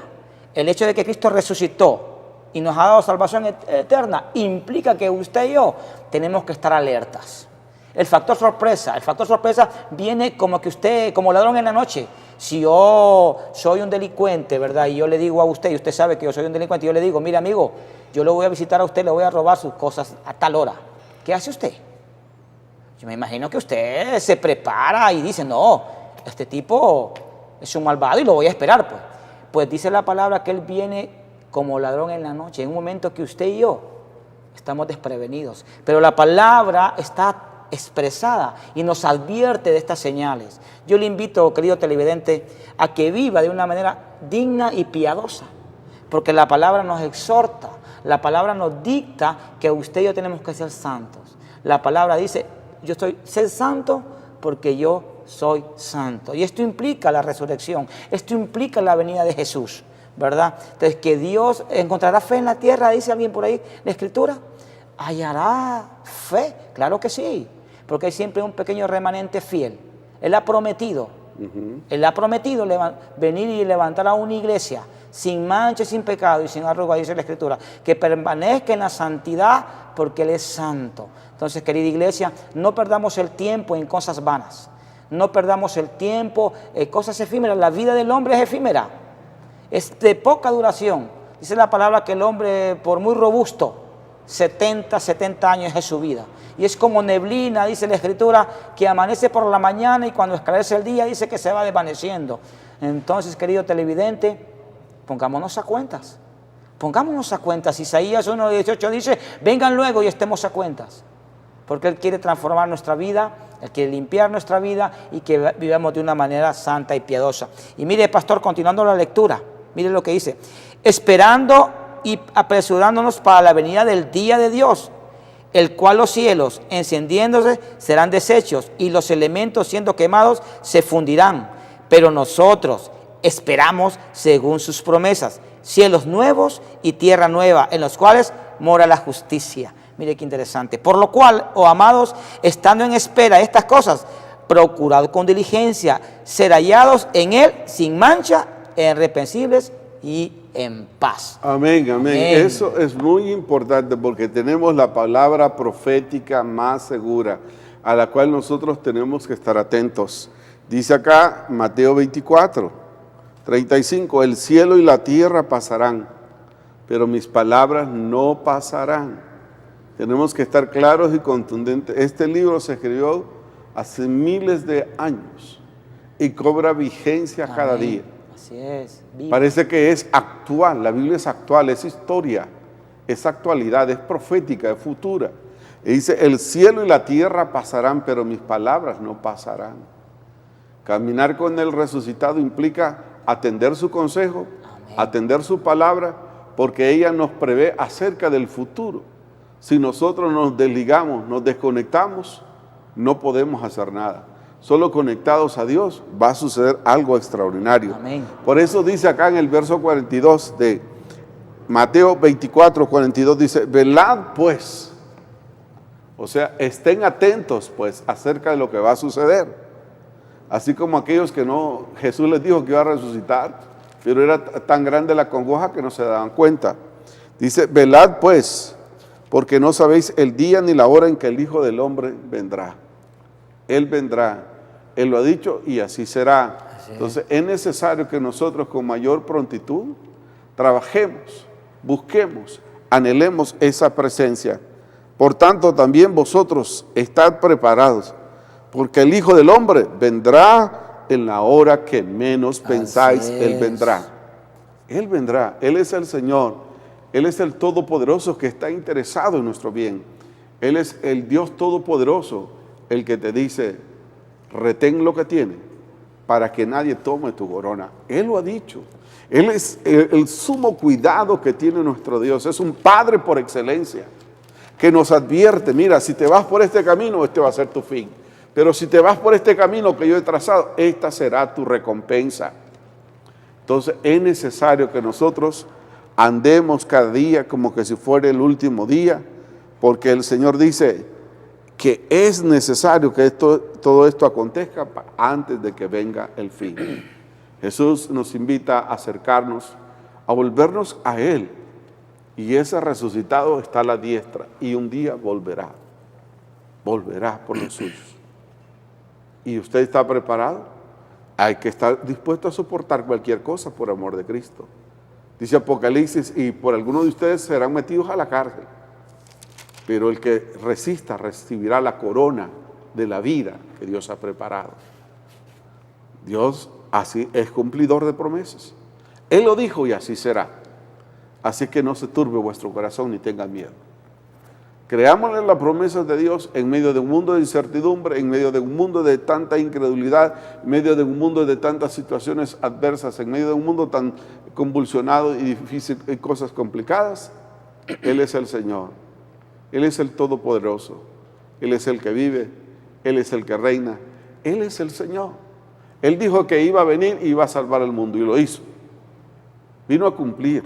el hecho de que Cristo resucitó y nos ha dado salvación eterna, implica que usted y yo tenemos que estar alertas. El factor sorpresa viene como que usted, como ladrón en la noche. Si yo soy un delincuente, ¿verdad? Y yo le digo a usted, y usted sabe que yo soy un delincuente, y yo le digo, mire amigo, yo lo voy a visitar a usted, le voy a robar sus cosas a tal hora. ¿Qué hace usted? Yo me imagino que usted se prepara y dice, no, este tipo es un malvado y lo voy a esperar, pues. Pues dice la palabra que Él viene como ladrón en la noche, en un momento que usted y yo estamos desprevenidos. Pero la palabra está expresada y nos advierte de estas señales. Yo le invito, querido televidente, a que viva de una manera digna y piadosa, porque la palabra nos exhorta, la palabra nos dicta que usted y yo tenemos que ser santos. La palabra dice, yo estoy, ser santo porque yo soy santo. Y esto implica la resurrección, esto implica la venida de Jesús, ¿verdad? Entonces, que Dios encontrará fe en la tierra, dice alguien por ahí, la Escritura. ¿Hallará fe? Claro que sí, porque hay siempre un pequeño remanente fiel. Él ha prometido, Él ha prometido venir y levantar a una iglesia sin mancha, sin pecado y sin arruga, dice la Escritura, que permanezca en la santidad porque Él es santo. Entonces, querida iglesia, no perdamos el tiempo en cosas vanas, no perdamos el tiempo en cosas efímeras. La vida del hombre es efímera, es de poca duración. Dice la palabra que el hombre, por muy robusto, 70 años es su vida. Y es como neblina, dice la Escritura, que amanece por la mañana y cuando esclarece el día dice que se va desvaneciendo. Entonces, querido televidente, pongámonos a cuentas. Pongámonos a cuentas. Isaías 1:18 dice, vengan luego y estemos a cuentas. Porque Él quiere transformar nuestra vida, Él quiere limpiar nuestra vida y que vivamos de una manera santa y piadosa. Y mire, pastor, continuando la lectura, mire lo que dice. Esperando y apresurándonos para la venida del día de Dios, el cual los cielos, encendiéndose, serán deshechos y los elementos siendo quemados se fundirán. Pero nosotros esperamos según sus promesas, cielos nuevos y tierra nueva, en los cuales mora la justicia. Mire qué interesante. Por lo cual, oh amados, estando en espera de estas cosas, procurad con diligencia ser hallados en Él sin mancha, irreprensibles y en paz. Amén, amén. Eso es muy importante porque tenemos la palabra profética más segura a la cual nosotros tenemos que estar atentos. Dice acá Mateo 24:35, el cielo y la tierra pasarán, pero mis palabras no pasarán. Tenemos que estar claros y contundentes. Este libro se escribió hace miles de años y cobra vigencia cada día. Así es. Parece que es actual, la Biblia es actual, es historia, es actualidad, es profética, es futura. Y dice, el cielo y la tierra pasarán, pero mis palabras no pasarán. Caminar con el resucitado implica atender su consejo, atender su palabra, porque ella nos prevé acerca del futuro. Si nosotros nos desligamos, nos desconectamos, no podemos hacer nada. Solo conectados a Dios va a suceder algo extraordinario. Amén. Por eso dice acá en el verso 42 de Mateo 24:42, dice, velad pues, o sea, estén atentos pues acerca de lo que va a suceder. Así como aquellos que no, Jesús les dijo que iba a resucitar, pero era tan grande la congoja que no se daban cuenta. Dice, velad pues, porque no sabéis el día ni la hora en que el Hijo del Hombre vendrá. Él vendrá, Él lo ha dicho y así será. Entonces es necesario que nosotros con mayor prontitud trabajemos, busquemos, anhelemos esa presencia. Por tanto, también vosotros estad preparados, porque el Hijo del Hombre vendrá en la hora que menos pensáis. Él vendrá. Él vendrá. Él es el Señor. Él es el Todopoderoso que está interesado en nuestro bien. Él es el Dios Todopoderoso, el que te dice, retén lo que tiene para que nadie tome tu corona. Él lo ha dicho. Él es el sumo cuidado que tiene nuestro Dios. Es un Padre por excelencia que nos advierte, mira, si te vas por este camino, este va a ser tu fin. Pero si te vas por este camino que yo he trazado, esta será tu recompensa. Entonces es necesario que nosotros andemos cada día como que si fuera el último día, porque el Señor dice que es necesario que todo esto acontezca antes de que venga el fin. Jesús nos invita a acercarnos, a volvernos a Él, y ese resucitado está a la diestra, y un día volverá por los suyos. ¿Y usted está preparado? Hay que estar dispuesto a soportar cualquier cosa por amor de Cristo. Dice Apocalipsis, y por algunos de ustedes serán metidos a la cárcel, pero el que resista recibirá la corona de la vida que Dios ha preparado. Dios así es cumplidor de promesas. Él lo dijo y así será. Así que no se turbe vuestro corazón ni tengan miedo. Creámosle las promesas de Dios en medio de un mundo de incertidumbre, en medio de un mundo de tanta incredulidad, en medio de un mundo de tantas situaciones adversas, en medio de un mundo tan convulsionado y difícil y cosas complicadas. Él es el Señor, Él es el Todopoderoso, Él es el que vive, Él es el que reina, Él es el Señor. Él dijo que iba a venir y iba a salvar al mundo y lo hizo. Vino a cumplir,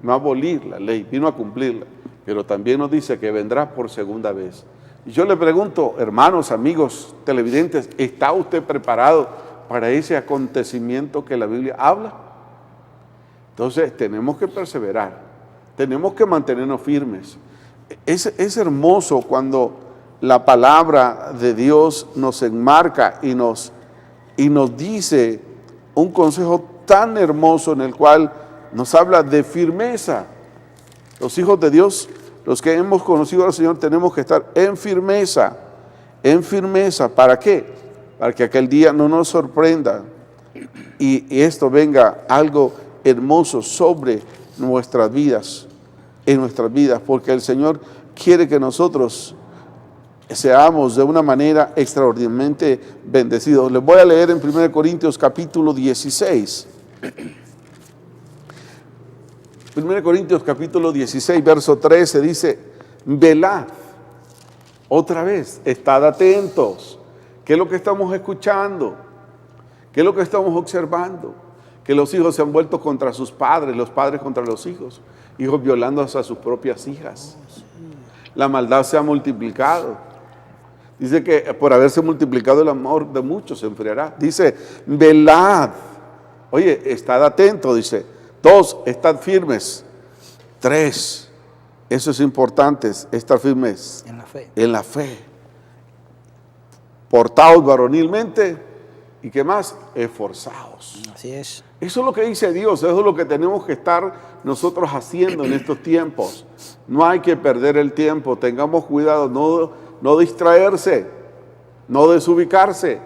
no a abolir la ley, vino a cumplirla. Pero también nos dice que vendrá por segunda vez. Y yo le pregunto, hermanos, amigos, televidentes, ¿está usted preparado para ese acontecimiento que la Biblia habla? Entonces tenemos que perseverar, tenemos que mantenernos firmes. Es hermoso cuando la palabra de Dios nos enmarca y nos dice un consejo tan hermoso en el cual nos habla de firmeza. Los hijos de Dios, los que hemos conocido al Señor, tenemos que estar en firmeza. ¿En firmeza? ¿Para qué? Para que aquel día no nos sorprenda y esto venga algo hermoso sobre nuestras vidas, en nuestras vidas, porque el Señor quiere que nosotros seamos de una manera extraordinariamente bendecidos. Les voy a leer en 1 Corintios capítulo 16. 1 Corintios capítulo 16, verso 13 dice, velad, otra vez, estad atentos. ¿Qué es lo que estamos escuchando? ¿Qué es lo que estamos observando? Que los hijos se han vuelto contra sus padres, los padres contra los hijos violando a sus propias hijas. La maldad se ha multiplicado. Dice que por haberse multiplicado el amor de muchos se enfriará. Dice, velad. Oye, estad atento, dice. 2, estad firmes. 3, eso es importante, estar firmes. En la fe. En la fe. Portaos varonilmente. ¿Y qué más? Esforzaos. Así es. Eso es lo que dice Dios, eso es lo que tenemos que estar nosotros haciendo en estos tiempos. No hay que perder el tiempo, tengamos cuidado, no distraerse, no desubicarse.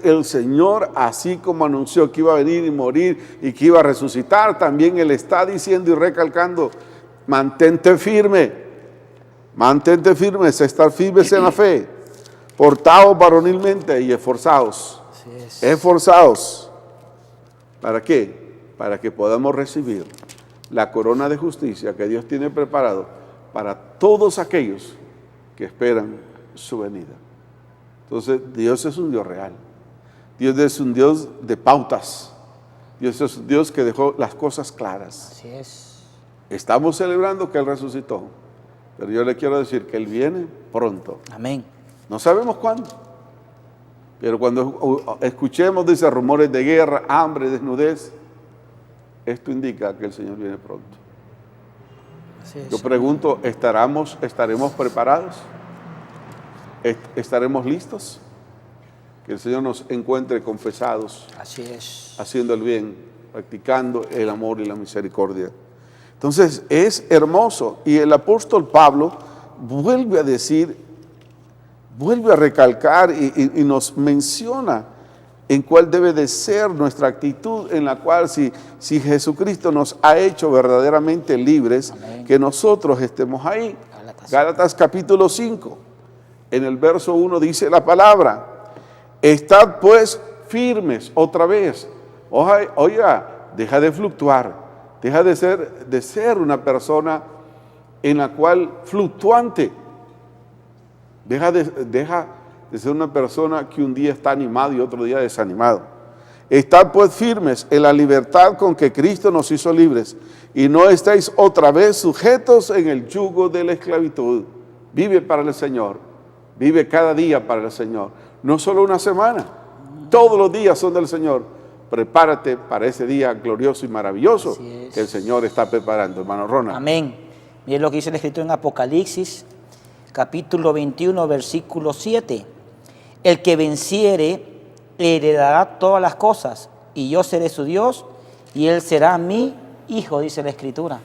El Señor, así como anunció que iba a venir y morir y que iba a resucitar, también Él está diciendo y recalcando, mantente firme, estar firmes en la fe, portaos varonilmente y esforzaos. Así es. Esforzaos. ¿Para qué? Para que podamos recibir la corona de justicia que Dios tiene preparado para todos aquellos que esperan su venida. Entonces, Dios es un Dios real. Dios es un Dios de pautas. Dios es un Dios que dejó las cosas claras. Así es. Estamos celebrando que Él resucitó, pero yo le quiero decir que Él viene pronto. Amén. No sabemos cuándo. Pero cuando escuchemos, dice, rumores de guerra, hambre, desnudez, esto indica que el Señor viene pronto. Así es. Yo pregunto, ¿estaremos preparados? ¿Estaremos listos? Que el Señor nos encuentre confesados, Así es. haciendo el bien, practicando el amor y la misericordia. Entonces, es hermoso. Y el apóstol Pablo vuelve a decir, vuelve a recalcar y nos menciona en cuál debe de ser nuestra actitud, en la cual si Jesucristo nos ha hecho verdaderamente libres, amén, que nosotros estemos ahí. Gálatas capítulo 5, en el verso 1 dice la palabra, estad pues firmes, otra vez. Oiga, deja de fluctuar, deja de ser una persona en la cual fluctuante. Deja de ser una persona que un día está animado y otro día desanimado. Estad pues firmes en la libertad con que Cristo nos hizo libres y no estéis otra vez sujetos en el yugo de la esclavitud. Vive para el Señor, vive cada día para el Señor, no solo una semana, todos los días son del Señor. Prepárate para ese día glorioso y maravilloso que el Señor está preparando, hermano Ronald. Amén. Miren lo que dice el Escritor en Apocalipsis capítulo 21, versículo 7. El que venciere heredará todas las cosas, y yo seré su Dios, y él será mi hijo, dice la Escritura.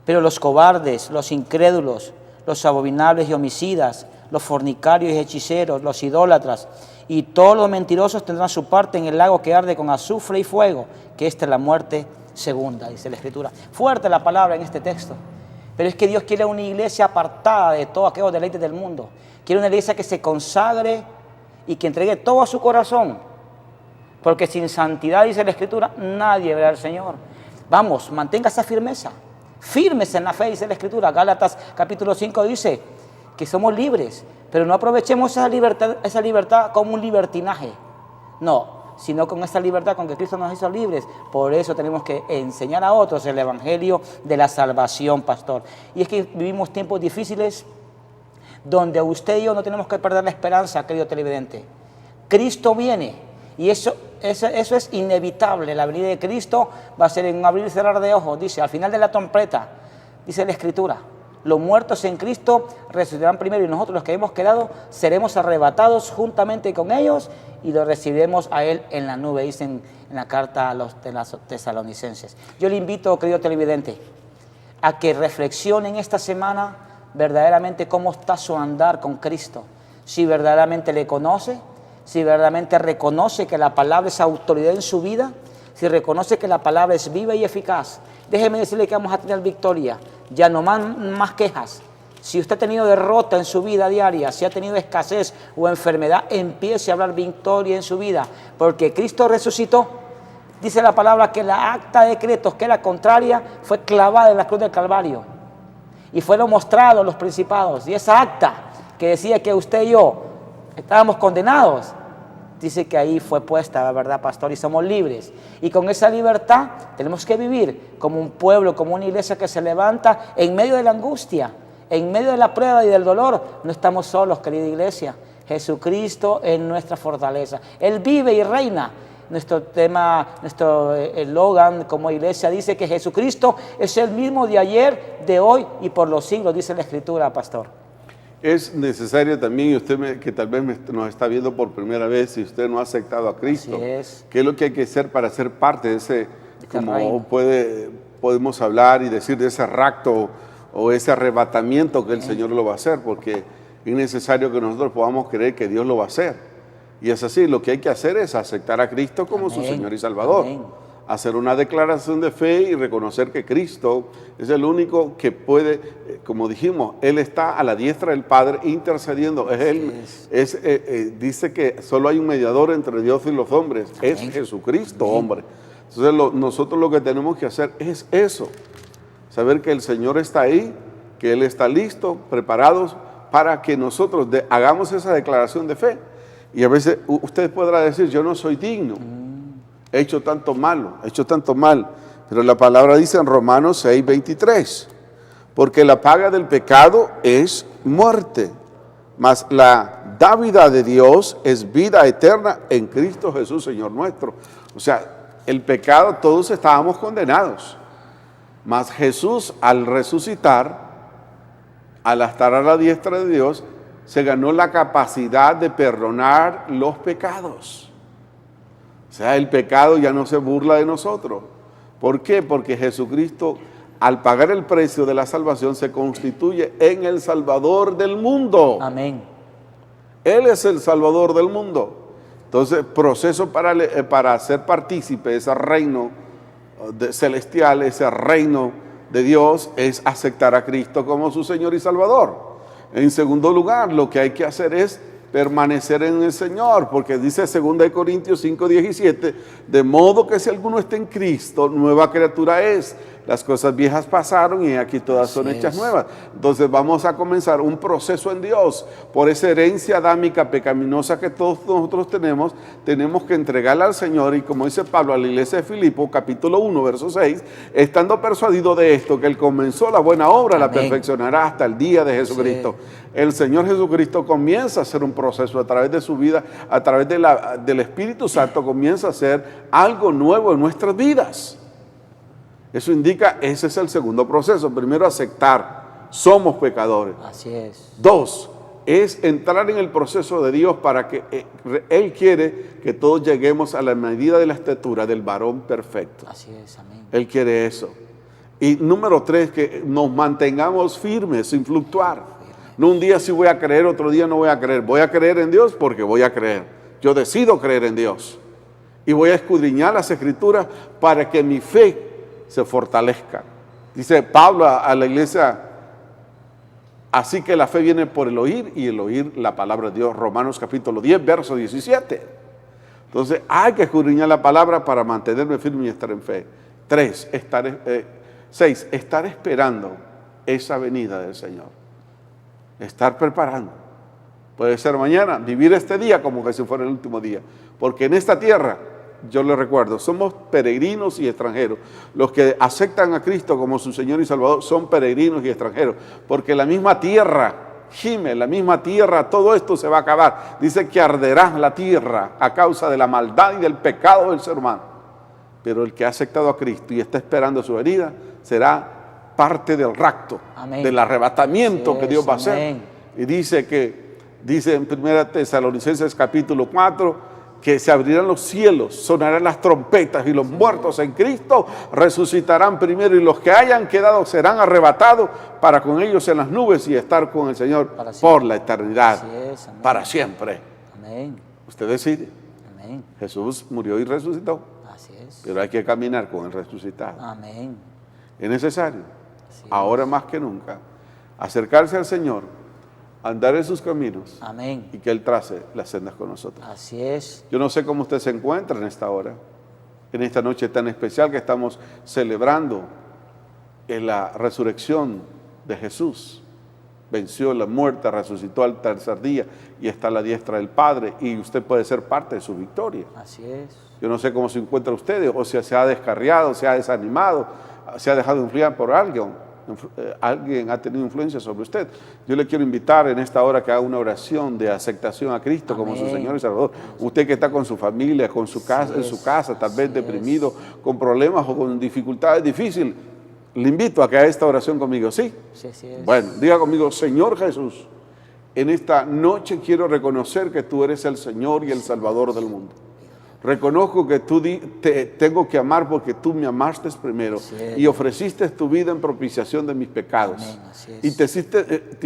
Pero los cobardes, los incrédulos, los abominables y homicidas, los fornicarios y hechiceros, los idólatras, y todos los mentirosos tendrán su parte en el lago que arde con azufre y fuego, que esta es la muerte segunda, dice la Escritura. Fuerte la palabra en este texto. Pero es que Dios quiere una iglesia apartada de todos aquellos deleites del mundo. Quiere una iglesia que se consagre y que entregue todo a su corazón. Porque sin santidad, dice la Escritura, nadie verá al Señor. Vamos, mantenga esa firmeza. Firmes en la fe, dice la Escritura. Gálatas capítulo 5 dice que somos libres, pero no aprovechemos esa libertad como un libertinaje. No, sino con esta libertad con que Cristo nos hizo libres. Por eso tenemos que enseñar a otros el evangelio de la salvación, pastor. Y es que vivimos tiempos difíciles donde usted y yo no tenemos que perder la esperanza, querido televidente. Cristo viene y eso es inevitable. La venida de Cristo va a ser en un abrir y cerrar de ojos. Dice, al final de la trompeta, dice la Escritura, los muertos en Cristo resucitarán primero y nosotros los que hemos quedado seremos arrebatados juntamente con ellos y lo recibiremos a Él en la nube, dicen en la carta a los tesalonicenses. Yo le invito, querido televidente, a que reflexionen esta semana verdaderamente cómo está su andar con Cristo. Si verdaderamente le conoce, si verdaderamente reconoce que la palabra es autoridad en su vida, si reconoce que la palabra es viva y eficaz. Déjeme decirle que vamos a tener victoria, ya no más quejas. Si usted ha tenido derrota en su vida diaria, si ha tenido escasez o enfermedad, empiece a hablar victoria en su vida, porque Cristo resucitó. Dice la palabra que la acta de decretos, que era contraria, fue clavada en la cruz del Calvario. Y fueron mostrados los principados. Y esa acta que decía que usted y yo estábamos condenados, dice que ahí fue puesta, la verdad, pastor, y somos libres. Y con esa libertad tenemos que vivir como un pueblo, como una iglesia que se levanta en medio de la angustia, en medio de la prueba y del dolor. No estamos solos, querida iglesia. Jesucristo es nuestra fortaleza. Él vive y reina. Nuestro tema, nuestro eslogan como iglesia dice que Jesucristo es el mismo de ayer, de hoy y por los siglos, dice la Escritura, pastor. Es necesario también, y usted que tal vez nos está viendo por primera vez, si usted no ha aceptado a Cristo, ¿qué es lo que hay que hacer para ser parte de ese, como podemos hablar y decir, de ese rapto o ese arrebatamiento que el Señor lo va a hacer? Porque es necesario que nosotros podamos creer que Dios lo va a hacer. Y es así, lo que hay que hacer es aceptar a Cristo como su Señor y Salvador. Hacer una declaración de fe y reconocer que Cristo es el único que puede, como dijimos, Él está a la diestra del Padre intercediendo. Dice que solo hay un mediador entre Dios y los hombres, es Jesucristo, hombre. Entonces nosotros lo que tenemos que hacer es eso, saber que el Señor está ahí, que Él está listo, preparados para que nosotros hagamos esa declaración de fe. Y a veces usted podrá decir, yo no soy digno, he hecho tanto malo, he hecho tanto mal. Pero la palabra dice en Romanos 6:23, porque la paga del pecado es muerte, mas la dávida de Dios es vida eterna en Cristo Jesús, Señor nuestro. O sea, el pecado, todos estábamos condenados, mas Jesús al resucitar, al estar a la diestra de Dios, se ganó la capacidad de perdonar los pecados. O sea, el pecado ya no se burla de nosotros. ¿Por qué? Porque Jesucristo, al pagar el precio de la salvación, se constituye en el Salvador del mundo. Amén. Él es el Salvador del mundo. Entonces, proceso para ser partícipe de ese reino celestial, ese reino de Dios, es aceptar a Cristo como su Señor y Salvador. En segundo lugar, lo que hay que hacer es permanecer en el Señor, porque dice 2 Corintios 5:17, de modo que si alguno está en Cristo, nueva criatura es. Las cosas viejas pasaron y aquí todas son hechas nuevas. Entonces vamos a comenzar un proceso en Dios. Por esa herencia adámica pecaminosa que todos nosotros tenemos que entregarla al Señor. Y como dice Pablo a la iglesia de Filipo, capítulo 1, verso 6, estando persuadido de esto, que Él comenzó la buena obra, la perfeccionará hasta el día de Jesucristo. El Señor Jesucristo comienza a hacer un proceso a través de su vida, a través del Espíritu Santo, comienza a hacer algo nuevo en nuestras vidas. Eso indica, ese es el segundo proceso. Primero, aceptar, somos pecadores. Así es. 2, es entrar en el proceso de Dios para que Él quiere que todos lleguemos a la medida de la estatura del varón perfecto. Así es, amén. Él quiere eso. Y número 3, que nos mantengamos firmes, sin fluctuar. No un día sí voy a creer, otro día no voy a creer. Voy a creer en Dios porque voy a creer. Yo decido creer en Dios. Y voy a escudriñar las Escrituras para que mi fe se fortalezca. Dice Pablo a la iglesia, así que la fe viene por el oír y el oír la palabra de Dios. Romanos capítulo 10, verso 17. Entonces hay que escudriñar la palabra para mantenerme firme y estar en fe. 6, estar esperando esa venida del Señor. estar preparando. Puede ser mañana, vivir este día como que si fuera el último día. Porque en esta tierra, yo les recuerdo, somos peregrinos y extranjeros. Los que aceptan a Cristo como su Señor y Salvador son peregrinos y extranjeros. Porque la misma tierra gime, la misma tierra, todo esto se va a acabar. Dice que arderá la tierra a causa de la maldad y del pecado del ser humano. Pero el que ha aceptado a Cristo y está esperando su venida será parte del rapto, amén, del arrebatamiento que Dios va a hacer. Amén. Y dice en 1 Tesalonicenses capítulo 4, que se abrirán los cielos, sonarán las trompetas y los muertos en Cristo resucitarán primero y los que hayan quedado serán arrebatados para con ellos en las nubes y estar con el Señor por la eternidad, para siempre. Amén. Usted decide. Amén. Jesús murió y resucitó. Así es. Pero hay que caminar con el resucitado. Amén. Es necesario, ahora más que nunca, acercarse al Señor, andar en sus caminos. Amén. Y que Él trace las sendas con nosotros. Así es. Yo no sé cómo usted se encuentra en esta hora, en esta noche tan especial que estamos celebrando en la resurrección de Jesús. Venció la muerte, resucitó al tercer día y está a la diestra del Padre y usted puede ser parte de su victoria. Así es. Yo no sé cómo se encuentra usted, o si se ha descarriado, se ha desanimado, se ha dejado influir por alguien ha tenido influencia sobre usted. Yo le quiero invitar en esta hora que haga una oración de aceptación a Cristo como su Señor y Salvador. Usted que está con su familia, con su casa, en su casa, tal vez deprimido, con problemas o con dificultades difíciles, le invito a que haga esta oración conmigo. ¿Sí? Sí, bueno, diga conmigo: Señor Jesús, en esta noche quiero reconocer que tú eres el Señor y el Salvador del mundo. Reconozco que te tengo que amar porque tú me amaste primero y ofreciste tu vida en propiciación de mis pecados. Y te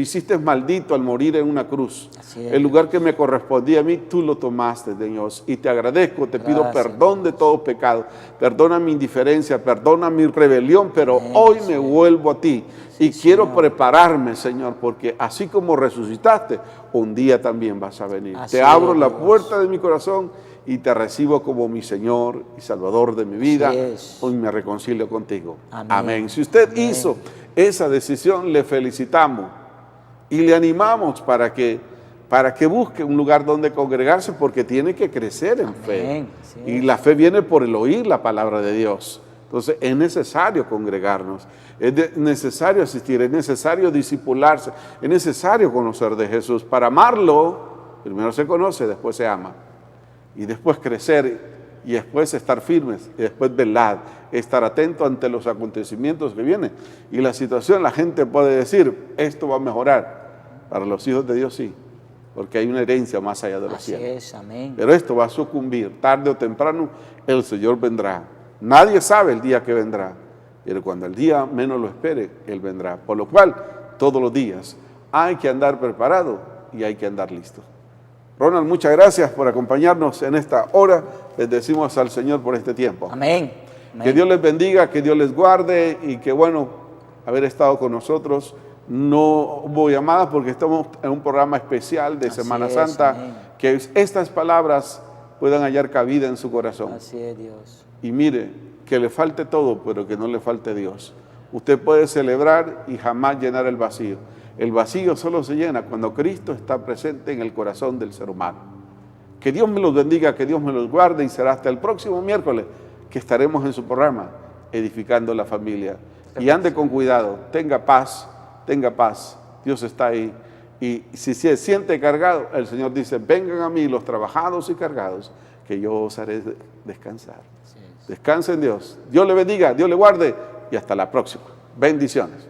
hiciste maldito al morir en una cruz. El lugar que me correspondía a mí, tú lo tomaste, Dios. Y te agradezco, te pido perdón de todo pecado. Perdona mi indiferencia, perdona mi rebelión, pero hoy me vuelvo a ti. Y quiero prepararme, Señor, porque así como resucitaste, un día también vas a venir. Te abro la puerta de mi corazón y te recibo como mi Señor y Salvador de mi vida. Hoy me reconcilio contigo. Amén. Amén. Si usted hizo esa decisión, le felicitamos y le animamos para que busque un lugar donde congregarse, porque tiene que crecer en fe. Y la fe viene por el oír la palabra de Dios. Entonces es necesario congregarnos, es necesario asistir, es necesario discipularse, es necesario conocer de Jesús. Para amarlo, primero se conoce, después se ama. Y después crecer, y después estar firmes, y después velar, estar atento ante los acontecimientos que vienen. Y la situación, la gente puede decir, esto va a mejorar. Para los hijos de Dios sí, porque hay una herencia más allá de los cielos. Amén. Pero esto va a sucumbir, tarde o temprano el Señor vendrá. Nadie sabe el día que vendrá, pero cuando el día menos lo espere, Él vendrá. Por lo cual, todos los días hay que andar preparado y hay que andar listo. Ronald, muchas gracias por acompañarnos en esta hora. Bendecimos al Señor por este tiempo. Amén. Amén. Que Dios les bendiga, que Dios les guarde y que bueno haber estado con nosotros. No hubo llamadas porque estamos en un programa especial de Semana Santa. Amén. Que estas palabras puedan hallar cabida en su corazón. Así es, Dios. Y mire, que le falte todo, pero que no le falte Dios. Usted puede celebrar y jamás llenar el vacío. El vacío solo se llena cuando Cristo está presente en el corazón del ser humano. Que Dios me los bendiga, que Dios me los guarde y será hasta el próximo miércoles que estaremos en su programa Edificando la Familia. Y ande con cuidado, tenga paz, Dios está ahí. Y si se siente cargado, el Señor dice, vengan a mí los trabajados y cargados, que yo os haré descansar. Descanse en Dios. Dios le bendiga, Dios le guarde y hasta la próxima. Bendiciones.